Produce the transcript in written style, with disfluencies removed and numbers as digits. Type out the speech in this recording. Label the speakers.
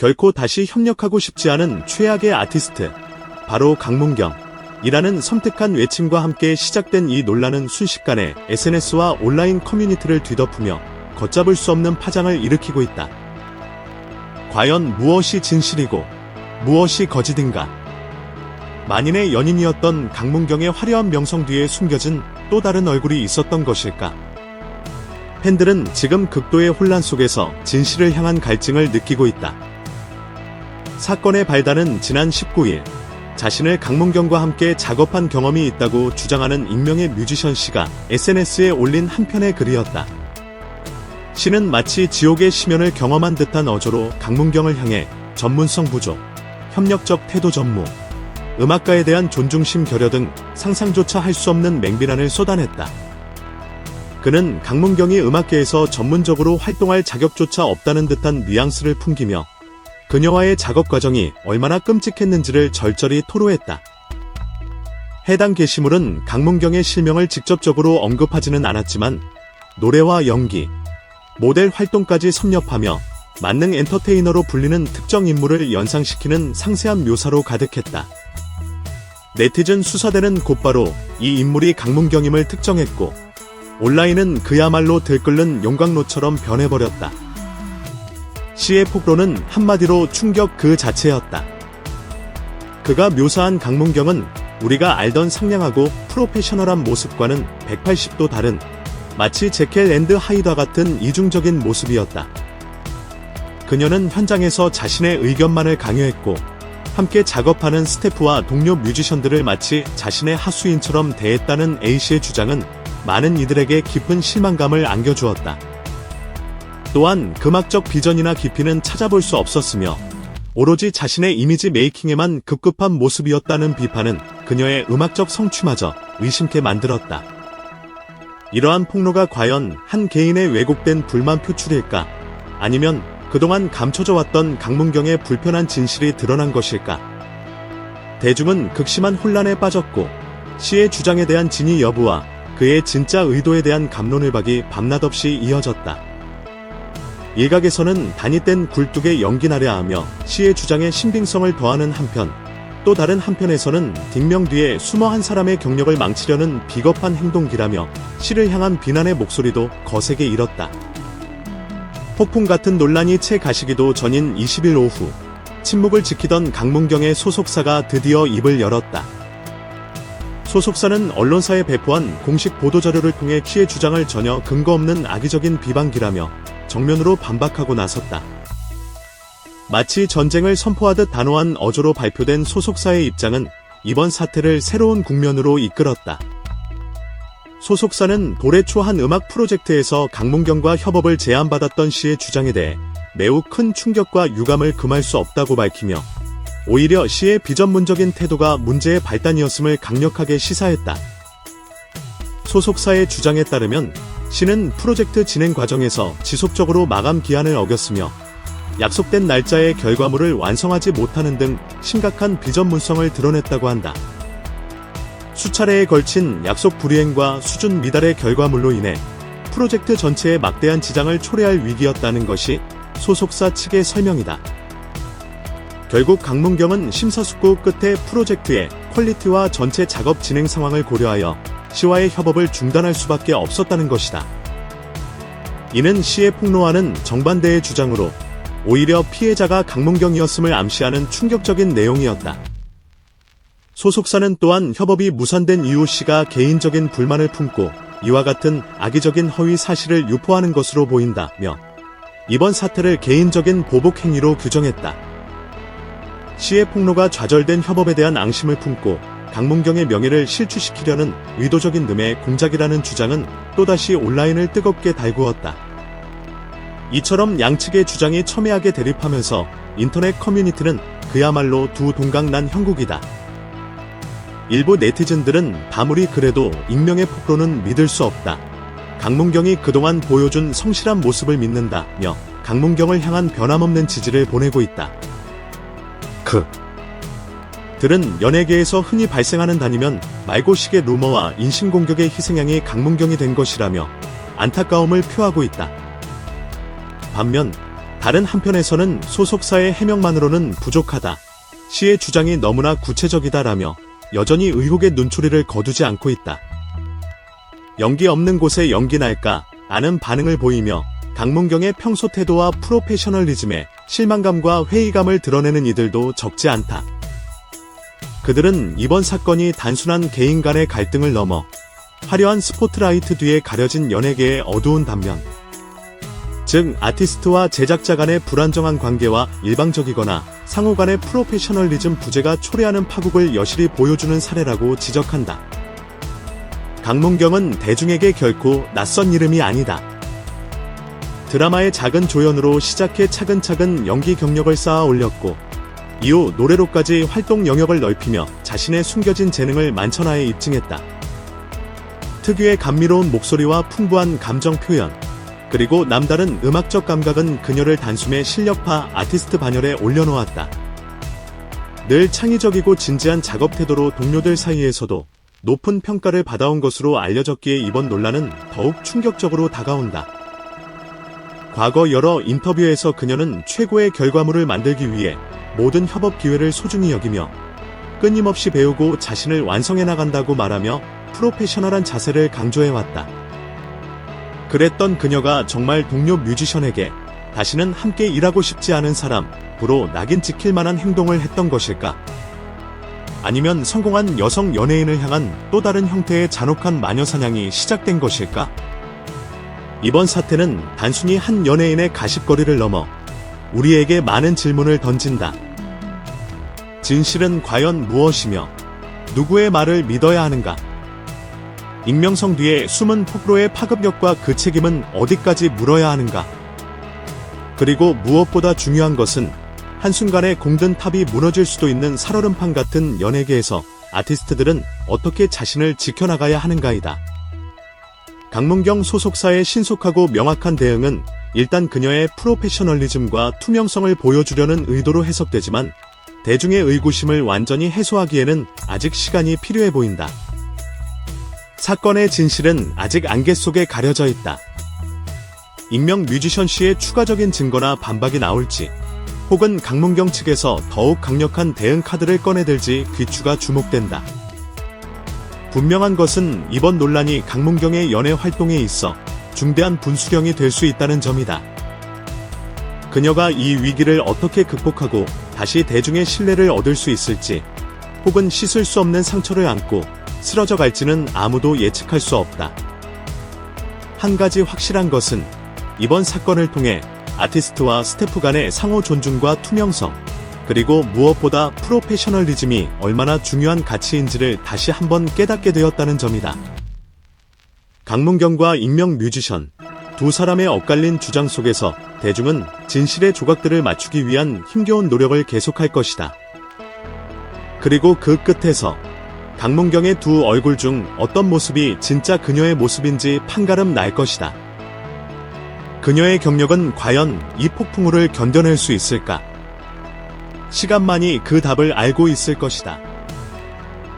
Speaker 1: 결코 다시 협력하고 싶지 않은 최악의 아티스트, 바로 강문경이라는 섬뜩한 외침과 함께 시작된 이 논란은 순식간에 SNS와 온라인 커뮤니티를 뒤덮으며 걷잡을 수 없는 파장을 일으키고 있다. 과연 무엇이 진실이고 무엇이 거짓인가? 만인의 연인이었던 강문경의 화려한 명성 뒤에 숨겨진 또 다른 얼굴이 있었던 것일까? 팬들은 지금 극도의 혼란 속에서 진실을 향한 갈증을 느끼고 있다. 사건의 발단은 지난 19일, 자신을 강문경과 함께 작업한 경험이 있다고 주장하는 익명의 뮤지션 씨가 SNS에 올린 한 편의 글이었다. 씨는 마치 지옥의 심연을 경험한 듯한 어조로 강문경을 향해 전문성 부족, 협력적 태도 전무, 음악가에 대한 존중심 결여 등 상상조차 할 수 없는 맹비난을 쏟아냈다. 그는 강문경이 음악계에서 전문적으로 활동할 자격조차 없다는 듯한 뉘앙스를 풍기며 그녀와의 작업 과정이 얼마나 끔찍했는지를 절절히 토로했다. 해당 게시물은 강문경의 실명을 직접적으로 언급하지는 않았지만 노래와 연기, 모델 활동까지 섭렵하며 만능 엔터테이너로 불리는 특정 인물을 연상시키는 상세한 묘사로 가득했다. 네티즌 수사대는 곧바로 이 인물이 강문경임을 특정했고 온라인은 그야말로 들끓는 용광로처럼 변해버렸다. 씨의 폭로는 한마디로 충격 그 자체였다. 그가 묘사한 강문경은 우리가 알던 상냥하고 프로페셔널한 모습과는 180도 다른 마치 제켈 앤드 하이드와 같은 이중적인 모습이었다. 그녀는 현장에서 자신의 의견만을 강요했고 함께 작업하는 스태프와 동료 뮤지션들을 마치 자신의 하수인처럼 대했다는 A씨의 주장은 많은 이들에게 깊은 실망감을 안겨주었다. 또한 음악적 비전이나 깊이는 찾아볼 수 없었으며 오로지 자신의 이미지 메이킹에만 급급한 모습이었다는 비판은 그녀의 음악적 성취마저 의심케 만들었다. 이러한 폭로가 과연 한 개인의 왜곡된 불만 표출일까? 아니면 그동안 감춰져 왔던 강문경의 불편한 진실이 드러난 것일까? 대중은 극심한 혼란에 빠졌고 씨의 주장에 대한 진위 여부와 그의 진짜 의도에 대한 갑론을박이 밤낮없이 이어졌다. 일각에서는 단이 뗀 굴뚝에 연기 나려 하며 씨의 주장에 신빙성을 더하는 한편, 또 다른 한편에서는 딩명 뒤에 숨어 한 사람의 경력을 망치려는 비겁한 행동기라며 씨를 향한 비난의 목소리도 거세게 일었다. 폭풍 같은 논란이 채 가시기도 전인 20일 오후, 침묵을 지키던 강문경의 소속사가 드디어 입을 열었다. 소속사는 언론사에 배포한 공식 보도자료를 통해 씨의 주장을 전혀 근거 없는 악의적인 비방기라며 정면으로 반박하고 나섰다. 마치 전쟁을 선포하듯 단호한 어조로 발표된 소속사의 입장은 이번 사태를 새로운 국면으로 이끌었다. 소속사는 올해 초 한 음악 프로젝트에서 강문경과 협업을 제안받았던 씨의 주장에 대해 매우 큰 충격과 유감을 금할 수 없다고 밝히며 오히려 씨의 비전문적인 태도가 문제의 발단이었음을 강력하게 시사했다. 소속사의 주장에 따르면 씨는 프로젝트 진행 과정에서 지속적으로 마감 기한을 어겼으며 약속된 날짜에 결과물을 완성하지 못하는 등 심각한 비전문성을 드러냈다고 한다. 수차례에 걸친 약속 불이행과 수준 미달의 결과물로 인해 프로젝트 전체에 막대한 지장을 초래할 위기였다는 것이 소속사 측의 설명이다. 결국 강문경은 심사숙고 끝에 프로젝트의 퀄리티와 전체 작업 진행 상황을 고려하여 씨와의 협업을 중단할 수밖에 없었다는 것이다. 이는 씨의 폭로와는 정반대의 주장으로 오히려 피해자가 강문경이었음을 암시하는 충격적인 내용이었다. 소속사는 또한 협업이 무산된 이후 씨가 개인적인 불만을 품고 이와 같은 악의적인 허위 사실을 유포하는 것으로 보인다며 이번 사태를 개인적인 보복 행위로 규정했다. 씨의 폭로가 좌절된 협업에 대한 앙심을 품고 강문경의 명예를 실추시키려는 의도적인 늠의 공작이라는 주장은 또다시 온라인을 뜨겁게 달구었다. 이처럼 양측의 주장이 첨예하게 대립하면서 인터넷 커뮤니티는 그야말로 두 동강난 형국이다. 일부 네티즌들은 아무리 그래도 익명의 폭로는 믿을 수 없다. 강문경이 그동안 보여준 성실한 모습을 믿는다며 강문경을 향한 변함없는 지지를 보내고 있다. 들은 연예계에서 흔히 발생하는 단이면 말고식의 루머와 인신공격의 희생양이 강문경이 된 것이라며 안타까움을 표하고 있다. 반면 다른 한편에서는 소속사의 해명만으로는 부족하다. 씨의 주장이 너무나 구체적이다라며 여전히 의혹의 눈초리를 거두지 않고 있다. 연기 없는 곳에 연기 날까? 라는 반응을 보이며 강문경의 평소 태도와 프로페셔널리즘에 실망감과 회의감을 드러내는 이들도 적지 않다. 그들은 이번 사건이 단순한 개인 간의 갈등을 넘어 화려한 스포트라이트 뒤에 가려진 연예계의 어두운 단면, 즉 아티스트와 제작자 간의 불안정한 관계와 일방적이거나 상호 간의 프로페셔널리즘 부재가 초래하는 파국을 여실히 보여주는 사례라고 지적한다. 강문경은 대중에게 결코 낯선 이름이 아니다. 드라마의 작은 조연으로 시작해 차근차근 연기 경력을 쌓아 올렸고 이후 노래로까지 활동 영역을 넓히며 자신의 숨겨진 재능을 만천하에 입증했다. 특유의 감미로운 목소리와 풍부한 감정 표현, 그리고 남다른 음악적 감각은 그녀를 단숨에 실력파 아티스트 반열에 올려놓았다. 늘 창의적이고 진지한 작업 태도로 동료들 사이에서도 높은 평가를 받아온 것으로 알려졌기에 이번 논란은 더욱 충격적으로 다가온다. 과거 여러 인터뷰에서 그녀는 최고의 결과물을 만들기 위해 모든 협업 기회를 소중히 여기며 끊임없이 배우고 자신을 완성해 나간다고 말하며 프로페셔널한 자세를 강조해왔다. 그랬던 그녀가 정말 동료 뮤지션에게 다시는 함께 일하고 싶지 않은 사람으로 낙인 찍힐 만한 행동을 했던 것일까? 아니면 성공한 여성 연예인을 향한 또 다른 형태의 잔혹한 마녀사냥이 시작된 것일까? 이번 사태는 단순히 한 연예인의 가십거리를 넘어 우리에게 많은 질문을 던진다. 진실은 과연 무엇이며 누구의 말을 믿어야 하는가? 익명성 뒤에 숨은 폭로의 파급력과 그 책임은 어디까지 물어야 하는가? 그리고 무엇보다 중요한 것은 한순간에 공든 탑이 무너질 수도 있는 살얼음판 같은 연예계에서 아티스트들은 어떻게 자신을 지켜나가야 하는가이다. 강문경 소속사의 신속하고 명확한 대응은 일단 그녀의 프로페셔널리즘과 투명성을 보여주려는 의도로 해석되지만 대중의 의구심을 완전히 해소하기에는 아직 시간이 필요해 보인다. 사건의 진실은 아직 안개 속에 가려져 있다. 익명 뮤지션 씨의 추가적인 증거나 반박이 나올지, 혹은 강문경 측에서 더욱 강력한 대응 카드를 꺼내들지 귀추가 주목된다. 분명한 것은 이번 논란이 강문경의 연예 활동에 있어 중대한 분수령이 될 수 있다는 점이다. 그녀가 이 위기를 어떻게 극복하고 다시 대중의 신뢰를 얻을 수 있을지, 혹은 씻을 수 없는 상처를 안고 쓰러져 갈지는 아무도 예측할 수 없다. 한 가지 확실한 것은 이번 사건을 통해 아티스트와 스태프 간의 상호 존중과 투명성, 그리고 무엇보다 프로페셔널리즘이 얼마나 중요한 가치인지를 다시 한번 깨닫게 되었다는 점이다. 강문경과 익명 뮤지션, 두 사람의 엇갈린 주장 속에서 대중은 진실의 조각들을 맞추기 위한 힘겨운 노력을 계속할 것이다. 그리고 그 끝에서 강문경의 두 얼굴 중 어떤 모습이 진짜 그녀의 모습인지 판가름 날 것이다. 그녀의 경력은 과연 이 폭풍우를 견뎌낼 수 있을까? 시간만이 그 답을 알고 있을 것이다.